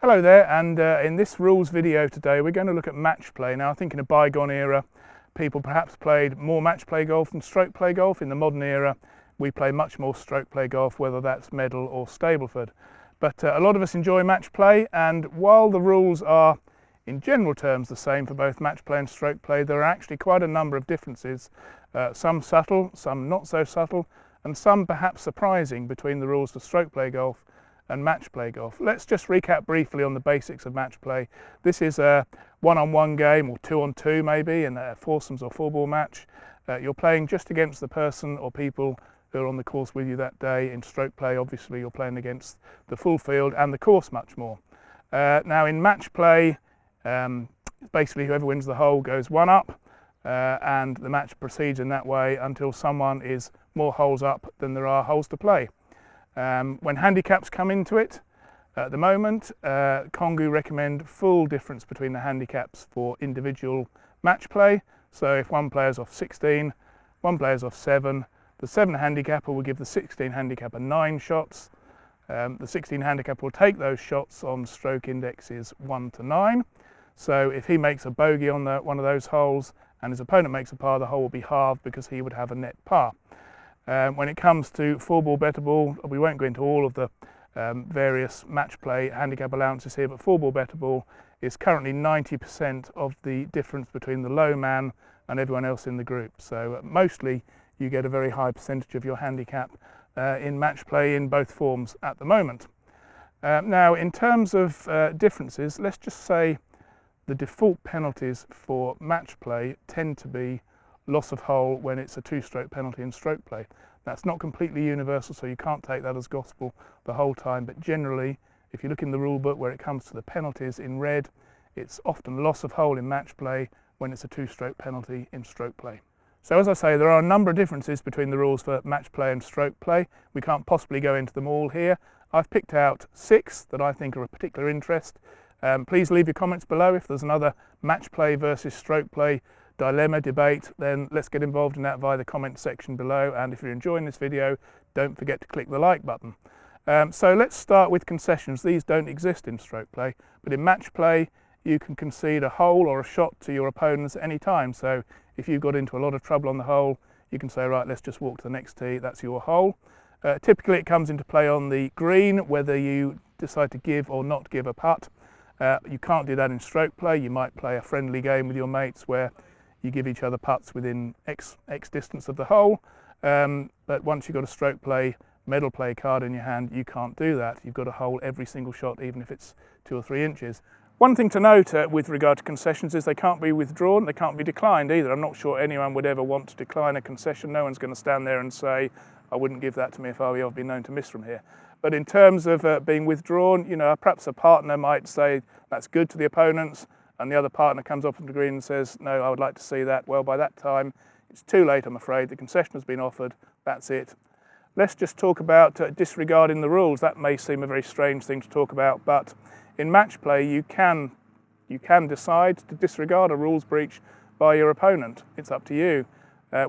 Hello there, and in this rules video today we're going to look at match play. Now I think in a bygone era people perhaps played more match play golf than stroke play golf. In the modern era we play much more stroke play golf, whether that's medal or Stableford. But a lot of us enjoy match play, and while the rules are in general terms the same for both match play and stroke play, there are actually quite a number of differences, some subtle, some not so subtle, and some perhaps surprising between the rules for stroke play golf and match play golf. Let's just recap briefly on the basics of match play. This is a one-on-one game, or two-on-two maybe, in a foursomes or four-ball match. You're playing just against the person or people who are on the course with you that day. In stroke play, obviously, you're playing against the full field and the course much more. Now in match play, basically whoever wins the hole goes one up, and the match proceeds in that way until someone is more holes up than there are holes to play. When handicaps come into it, at the moment, Congu recommend full difference between the handicaps for individual match play. So if one player's off 16, one player's off 7, the 7 handicapper will give the 16 handicapper 9 shots. The 16 handicapper will take those shots on stroke indexes 1 to 9. So if he makes a bogey on one of those holes and his opponent makes a par, the hole will be halved because he would have a net par. When it comes to four-ball, better ball, we won't go into all of the various match play handicap allowances here, but four-ball, better ball is currently 90% of the difference between the low man and everyone else in the group. So mostly you get a very high percentage of your handicap in match play in both forms at the moment. Now in terms of differences, let's just say the default penalties for match play tend to be loss of hole when it's a two-stroke penalty in stroke play. That's not completely universal, so you can't take that as gospel the whole time, but generally if you look in the rule book where it comes to the penalties in red, it's often loss of hole in match play when it's a two-stroke penalty in stroke play. So as I say, there are a number of differences between the rules for match play and stroke play. We can't possibly go into them all here. I've picked out 6 that I think are of particular interest. Please leave your comments below. If there's another match play versus stroke play dilemma, debate, then let's get involved in that via the comment section below. And if you're enjoying this video, don't forget to click the like button. So let's start with concessions. These don't exist in stroke play, but in match play you can concede a hole or a shot to your opponents at any time. So if you've got into a lot of trouble on the hole, you can say, right, let's just walk to the next tee, that's your hole. Typically it comes into play on the green, whether you decide to give or not give a putt. You can't do that in stroke play. You might play a friendly game with your mates where you give each other putts within X distance of the hole, but once you've got a stroke play, medal play card in your hand, you can't do that. You've got to hole every single shot, even if it's 2 or 3 inches. One thing to note with regard to concessions is they can't be withdrawn, they can't be declined either. I'm not sure anyone would ever want to decline a concession. No one's going to stand there and say, I wouldn't give that to me if I were you, I've been known to miss from here. But in terms of being withdrawn, you know, perhaps a partner might say that's good to the opponents, and the other partner comes up on the green and says, no, I would like to see that. Well, by that time, it's too late, I'm afraid. The concession has been offered, that's it. Let's just talk about disregarding the rules. That may seem a very strange thing to talk about, but in match play, you can decide to disregard a rules breach by your opponent. It's up to you.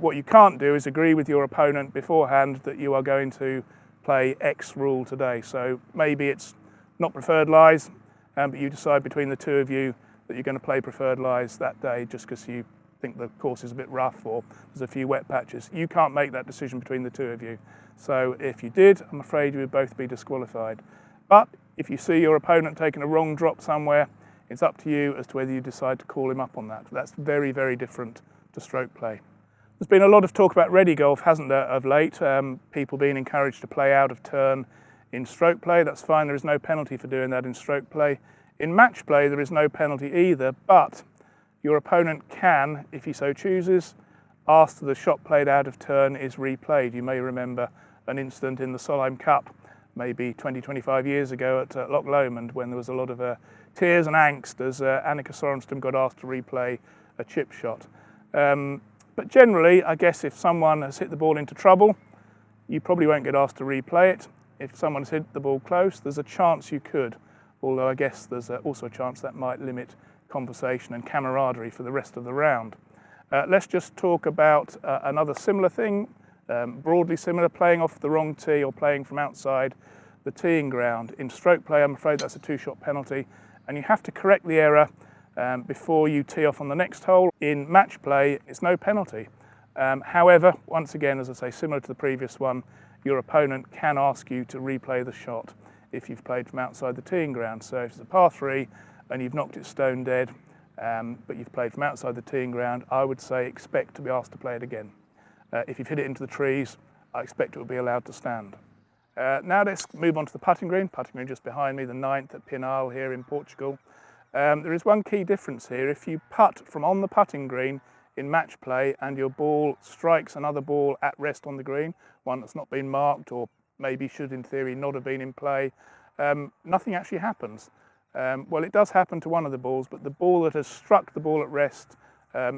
What you can't do is agree with your opponent beforehand that you are going to play X rule today. So maybe it's not preferred lies, but you decide between the two of you that you're going to play preferred lies that day just because you think the course is a bit rough or there's a few wet patches. You can't make that decision between the two of you. So if you did, I'm afraid you would both be disqualified. But if you see your opponent taking a wrong drop somewhere, it's up to you as to whether you decide to call him up on that. That's very, very different to stroke play. There's been a lot of talk about ready golf, hasn't there, of late? People being encouraged to play out of turn in stroke play. That's fine, there is no penalty for doing that in stroke play. In match play, there is no penalty either, but your opponent can, if he so chooses, ask that the shot played out of turn is replayed. You may remember an incident in the Solheim Cup, maybe 20-25 years ago at Loch Lomond, when there was a lot of tears and angst as Annika Sorenstam got asked to replay a chip shot. But generally, I guess if someone has hit the ball into trouble, you probably won't get asked to replay it. If someone's hit the ball close, there's a chance you could, although I guess there's also a chance that might limit conversation and camaraderie for the rest of the round. Let's just talk about another similar thing, broadly similar, playing off the wrong tee or playing from outside the teeing ground. In stroke play, I'm afraid that's a 2-shot penalty, and you have to correct the error before you tee off on the next hole. In match play, it's no penalty. However, once again, as I say, similar to the previous one, your opponent can ask you to replay the shot if you've played from outside the teeing ground. So if it's a par 3 and you've knocked it stone dead, but you've played from outside the teeing ground, I would say expect to be asked to play it again. If you've hit it into the trees, I expect it will be allowed to stand. Now let's move on to the putting green just behind me, the 9th at Pinal here in Portugal. There is one key difference here. If you putt from on the putting green in match play and your ball strikes another ball at rest on the green, one that's not been marked or maybe should in theory not have been in play, nothing actually happens. Well, it does happen to one of the balls, but the ball that has struck the ball at rest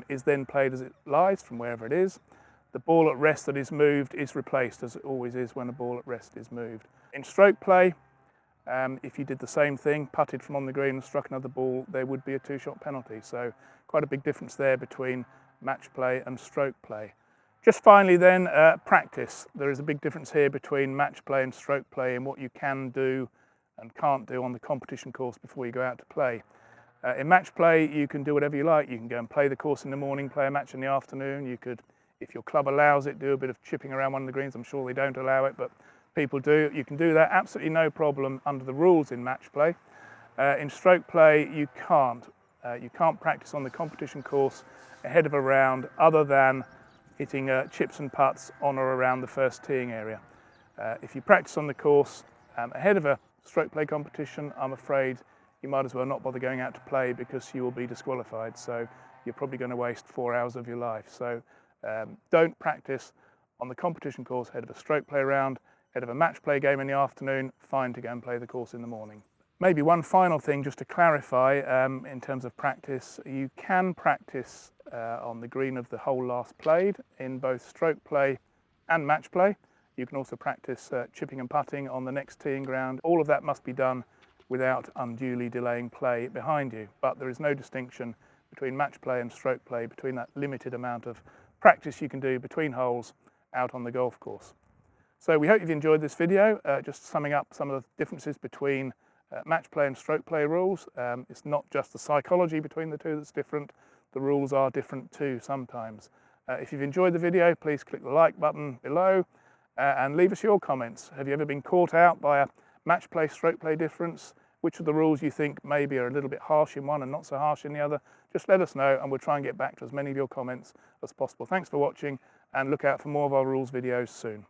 is then played as it lies from wherever it is. The ball at rest that is moved is replaced, as it always is when a ball at rest is moved. In stroke play, if you did the same thing, putted from on the green and struck another ball, there would be a 2-shot penalty. So quite a big difference there between match play and stroke play. Just finally then, practice. There is a big difference here between match play and stroke play in what you can do and can't do on the competition course before you go out to play. In match play, you can do whatever you like. You can go and play the course in the morning, play a match in the afternoon. You could, if your club allows it, do a bit of chipping around one of the greens. I'm sure they don't allow it, but people do. You can do that absolutely no problem under the rules in match play. In stroke play, you can't. You can't practice on the competition course ahead of a round other than hitting chips and putts on or around the first teeing area. If you practice on the course ahead of a stroke play competition, I'm afraid you might as well not bother going out to play because you will be disqualified. So you're probably going to waste 4 hours of your life. So don't practice on the competition course ahead of a stroke play round, ahead of a match play game in the afternoon. Fine to go and play the course in the morning. Maybe one final thing just to clarify in terms of practice, you can practice on the green of the hole last played in both stroke play and match play. You can also practice chipping and putting on the next teeing ground. All of that must be done without unduly delaying play behind you. But there is no distinction between match play and stroke play, between that limited amount of practice you can do between holes out on the golf course. So we hope you've enjoyed this video, just summing up some of the differences between match play and stroke play rules. It's not just the psychology between the two that's different, the rules are different too sometimes. If you've enjoyed the video, please click the like button below and leave us your comments. Have you ever been caught out by a match play, stroke play difference? Which of the rules you think maybe are a little bit harsh in one and not so harsh in the other? Just let us know and we'll try and get back to as many of your comments as possible. Thanks for watching and look out for more of our rules videos soon.